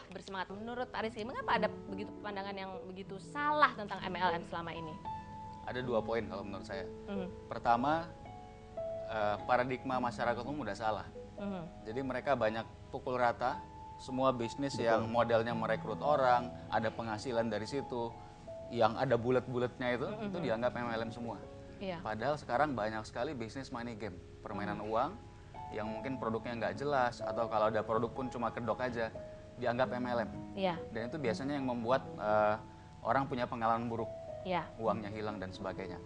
bersemangat. Menurut Pak Rizky, mengapa ada begitu pandangan yang begitu salah tentang MLM selama ini? Ada 2 poin kalau menurut saya. Pertama, paradigma masyarakat umum udah salah. Jadi mereka banyak pukul rata, semua bisnis yang modelnya merekrut orang, ada penghasilan dari situ, yang ada bulet-buletnya itu dianggap MLM semua. Iya. Padahal sekarang banyak sekali bisnis money game, permainan uang, yang mungkin produknya nggak jelas, atau kalau ada produk pun cuma kedok aja, dianggap MLM. Iya. Dan itu biasanya yang membuat orang punya pengalaman buruk, Iya. uangnya hilang dan sebagainya.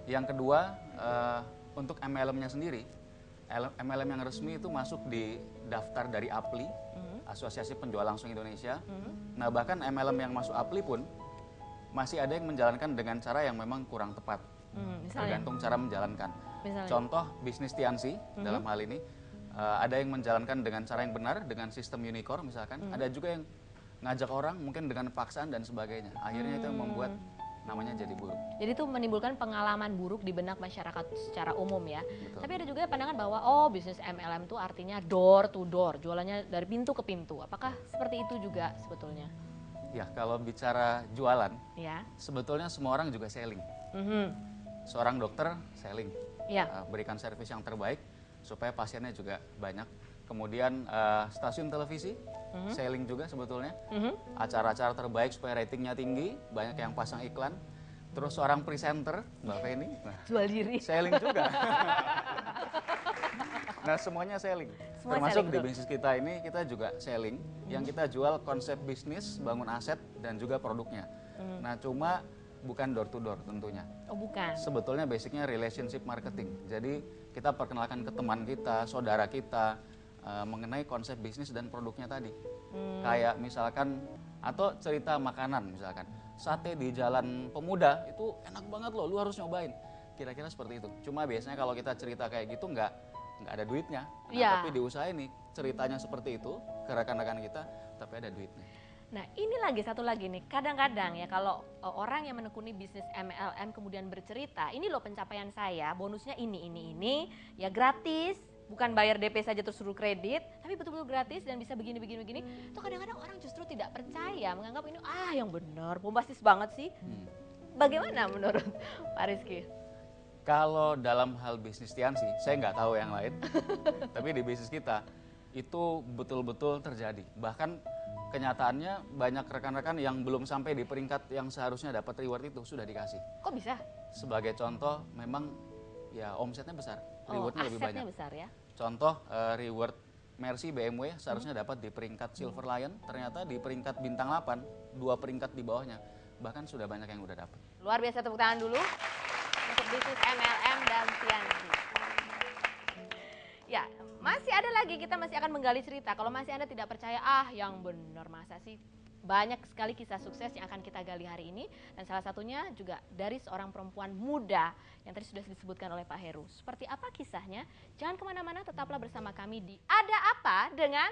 Yang kedua, untuk MLM-nya sendiri, MLM yang resmi itu masuk di daftar dari APLI, Asosiasi Penjual Langsung Indonesia. Nah bahkan MLM yang masuk APLI pun masih ada yang menjalankan dengan cara yang memang kurang tepat. Tergantung cara menjalankan. Misalnya? Contoh bisnis Tiansi dalam hal ini, ada yang menjalankan dengan cara yang benar, dengan sistem unicorn misalkan. Ada juga yang ngajak orang mungkin dengan paksaan dan sebagainya. Akhirnya itu yang membuat namanya jadi buruk. Jadi itu menimbulkan pengalaman buruk di benak masyarakat secara umum ya. Betul. Tapi ada juga pandangan bahwa bisnis MLM itu artinya door to door, jualannya dari pintu ke pintu. Apakah seperti itu juga sebetulnya? Ya kalau bicara jualan, Ya. sebetulnya semua orang juga selling. Seorang dokter selling, Ya. berikan servis yang terbaik supaya pasiennya juga banyak. Kemudian stasiun televisi selling juga sebetulnya, acara-acara terbaik supaya ratingnya tinggi, banyak yang pasang iklan. Terus seorang presenter, Mbak Feni, Jual diri. selling juga. Nah semuanya selling, Semua termasuk selling, di betul. bisnis kita ini kita juga selling, yang kita jual konsep bisnis, bangun aset dan juga produknya. Nah cuma bukan door to door tentunya. Oh bukan. Sebetulnya basicnya relationship marketing. Jadi kita perkenalkan ke teman kita, saudara kita mengenai konsep bisnis dan produknya tadi. Kayak misalkan atau cerita makanan misalkan. Sate di Jalan Pemuda itu enak banget loh, lu harus nyobain. Kira-kira seperti itu. Cuma biasanya kalau kita cerita kayak gitu nggak ada duitnya. Nah, Iya. tapi diusahain nih ceritanya seperti itu ke rekan-rekan kita, tapi ada duitnya. Nah ini satu lagi nih, kadang-kadang ya kalau orang yang menekuni bisnis MLM kemudian bercerita, ini loh pencapaian saya, bonusnya ini, ya gratis, bukan bayar DP saja terus suruh kredit, tapi betul-betul gratis dan bisa begini. Itu kadang-kadang orang justru tidak percaya, menganggap ini yang benar, bombastis banget sih. Bagaimana menurut Pak Rizky? Kalau dalam hal bisnis Tiansi, saya nggak tahu yang lain, tapi di bisnis kita itu betul-betul terjadi. Bahkan kenyataannya banyak rekan-rekan yang belum sampai di peringkat yang seharusnya dapat reward itu sudah dikasih. Kok bisa? Sebagai contoh, memang ya omsetnya besar, rewardnya lebih asetnya banyak. besar ya. Contoh reward Mercy BMW seharusnya dapat di peringkat Silver Lion, ternyata di peringkat bintang 8, 2 peringkat di bawahnya, bahkan sudah banyak yang udah dapat. Luar biasa, tepuk tangan dulu untuk bisnis MLM dan Tiansi. Ya, masih ada lagi, kita masih akan menggali cerita. Kalau masih Anda tidak percaya, yang benar masa sih? Banyak sekali kisah sukses yang akan kita gali hari ini. Dan salah satunya juga dari seorang perempuan muda yang tadi sudah disebutkan oleh Pak Heru. Seperti apa kisahnya? Jangan kemana-mana, tetaplah bersama kami di Ada Apa dengan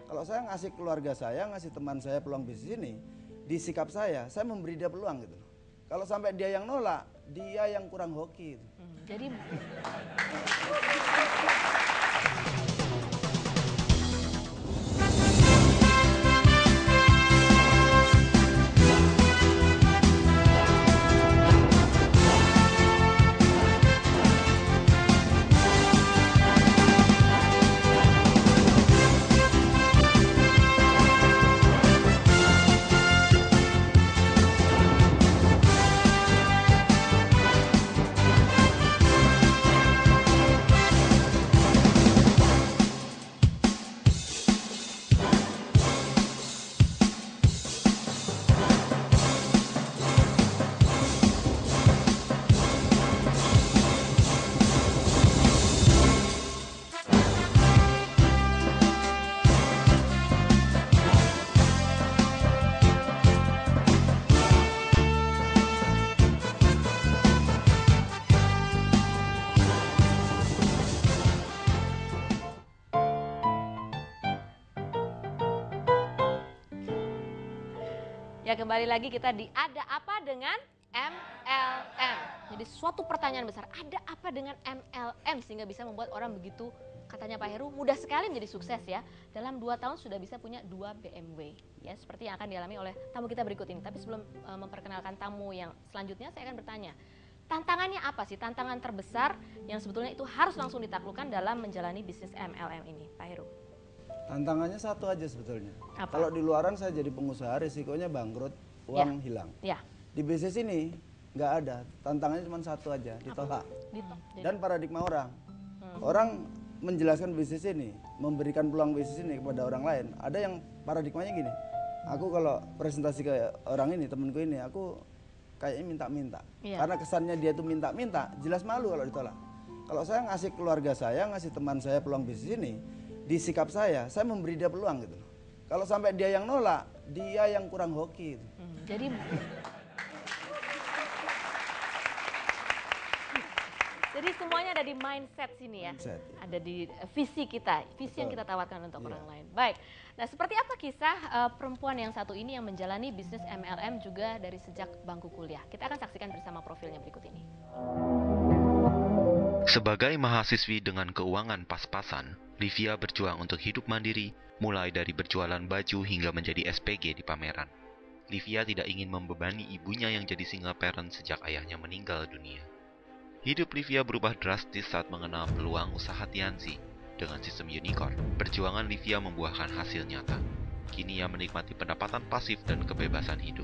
Kalau saya ngasih keluarga saya, ngasih teman saya peluang bisnis ini, di sikap saya memberi dia peluang gitu. Kalau sampai dia yang nolak, dia yang kurang hoki. Gitu. Jadi ya kembali lagi kita di Ada Apa dengan MLM. Jadi suatu pertanyaan besar, ada apa dengan MLM sehingga bisa membuat orang begitu, katanya Pak Heru, mudah sekali menjadi sukses ya. Dalam 2 tahun sudah bisa punya 2 BMW. Ya, seperti yang akan dialami oleh tamu kita berikut ini. Tapi sebelum memperkenalkan tamu yang selanjutnya, saya akan bertanya, tantangannya apa sih? Tantangan terbesar yang sebetulnya itu harus langsung ditaklukkan dalam menjalani bisnis MLM ini, Pak Heru? Tantangannya satu aja sebetulnya. Apa? Kalau di luaran saya jadi pengusaha, risikonya bangkrut, uang hilang. Ya. Di bisnis ini nggak ada, tantangannya cuma satu aja, ditolak. Dan paradigma orang. Orang menjelaskan bisnis ini, memberikan peluang bisnis ini kepada orang lain. Ada yang paradigmanya gini, aku kalau presentasi ke orang ini, temenku ini, aku kayaknya minta-minta. Karena kesannya dia itu minta-minta, jelas malu kalau ditolak. Kalau saya ngasih keluarga saya, ngasih teman saya peluang bisnis ini, di sikap saya memberi dia peluang gitu. Kalau sampai dia yang nolak, dia yang kurang hoki gitu. Jadi semuanya ada di mindset sini ya, Mindset, ya. Ada di visi kita, visi yang Betul. kita tawarkan untuk orang lain. Baik, nah seperti apa kisah perempuan yang satu ini yang menjalani bisnis MLM juga dari sejak bangku kuliah? Kita akan saksikan bersama profilnya berikut ini. Sebagai mahasiswi dengan keuangan pas-pasan, Livia berjuang untuk hidup mandiri, mulai dari berjualan baju hingga menjadi SPG di pameran. Livia tidak ingin membebani ibunya yang jadi single parent sejak ayahnya meninggal dunia. Hidup Livia berubah drastis saat mengenal peluang usaha Tianzi. Dengan sistem unicorn, perjuangan Livia membuahkan hasil nyata. Kini ia menikmati pendapatan pasif dan kebebasan hidup.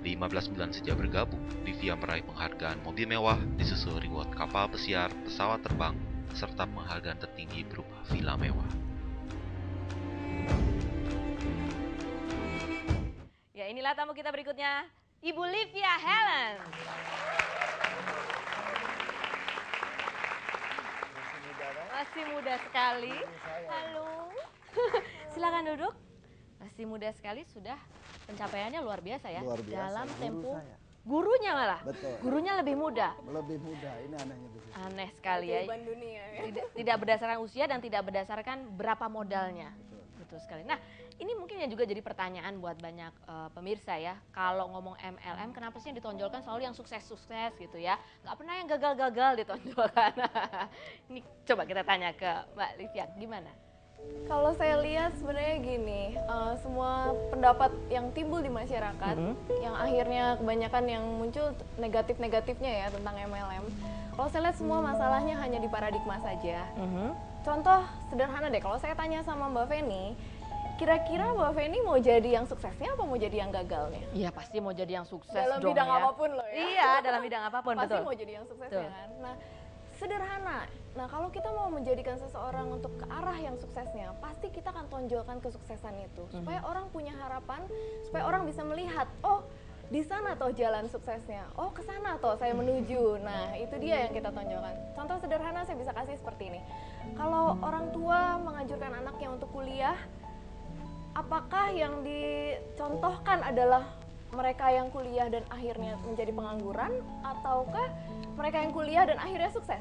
15 bulan sejak bergabung, Livia meraih penghargaan mobil mewah, disusul reward kapal pesiar, pesawat terbang, serta penghargaan tertinggi berupa villa mewah. Ya, inilah tamu kita berikutnya, Ibu Livia Helen. Masih muda sekali. Halo. Silakan duduk. Masih muda sekali, sudah pencapaiannya luar biasa ya. Luar biasa, Dalam guru tempo saya. gurunya malah. Betul. Gurunya lebih muda. Lebih mudah, ini anehnya bisnis. Aneh sekali ya. Kehidupan dunia ya. Tidak berdasarkan usia dan tidak berdasarkan berapa modalnya. Betul sekali. Nah, ini mungkin yang juga jadi pertanyaan buat banyak pemirsa ya. Kalau ngomong MLM, kenapa sih yang ditonjolkan selalu yang sukses-sukses gitu ya? Nggak pernah yang gagal-gagal ditonjolkan. Ini coba kita tanya ke Mbak Livia, gimana? Kalau saya lihat sebenarnya gini, semua pendapat yang timbul di masyarakat, yang akhirnya kebanyakan yang muncul negatif-negatifnya ya tentang MLM. Kalau saya lihat semua masalahnya hanya di paradigma saja. Contoh sederhana deh, kalau saya tanya sama Mbak Feni, kira-kira Mbak Feni mau jadi yang suksesnya apa mau jadi yang gagalnya? Iya pasti mau jadi yang sukses Dalam dong bidang ya. apapun loh ya. Iya, dalam bidang apapun, Pasti betul. mau jadi yang sukses Betul. ya kan. Nah, sederhana. Nah, kalau kita mau menjadikan seseorang untuk ke arah yang suksesnya, pasti kita akan tonjolkan kesuksesan itu supaya orang punya harapan, supaya orang bisa melihat, oh, di sana toh jalan suksesnya. Oh, ke sana toh saya menuju. Nah, itu dia yang kita tonjolkan. Contoh sederhana saya bisa kasih seperti ini. Kalau orang tua menganjurkan anaknya untuk kuliah, apakah yang dicontohkan adalah mereka yang kuliah dan akhirnya menjadi pengangguran, ataukah mereka yang kuliah dan akhirnya sukses?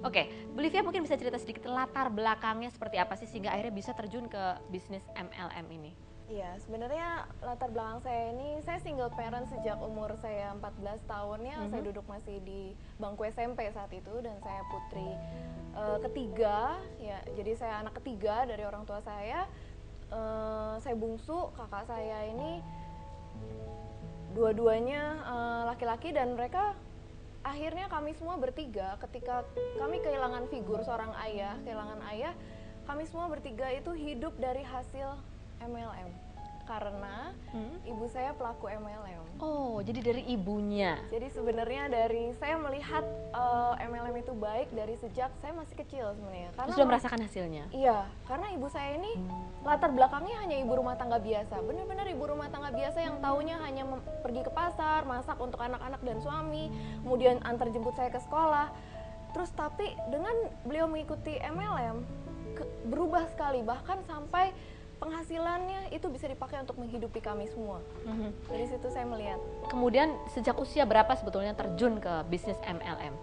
Oke, Bu Livia mungkin bisa cerita sedikit latar belakangnya seperti apa sih sehingga akhirnya bisa terjun ke bisnis MLM ini? Iya, sebenarnya latar belakang saya ini, saya single parent sejak umur saya 14 tahun ya, saya duduk masih di bangku SMP saat itu dan saya putri ketiga, ya, jadi saya anak ketiga dari orang tua saya. Saya bungsu, kakak saya ini dua-duanya laki-laki dan mereka akhirnya kami semua bertiga ketika kami kehilangan figur seorang ayah, kami semua bertiga itu hidup dari hasil MLM karena ibu saya pelaku MLM. Oh, jadi dari ibunya. Jadi sebenarnya dari saya melihat MLM itu baik dari sejak saya masih kecil sebenarnya. Karena Sudah merasakan hasilnya? Iya, karena ibu saya ini latar belakangnya hanya ibu rumah tangga biasa. Benar-benar ibu rumah tangga biasa yang taunya hanya pergi ke pasar, masak untuk anak-anak dan suami, kemudian antar jemput saya ke sekolah. Terus tapi dengan beliau mengikuti MLM, berubah sekali, bahkan sampai penghasilannya itu bisa dipakai untuk menghidupi kami semua. Dari situ saya melihat. Kemudian sejak usia berapa sebetulnya terjun ke bisnis MLM?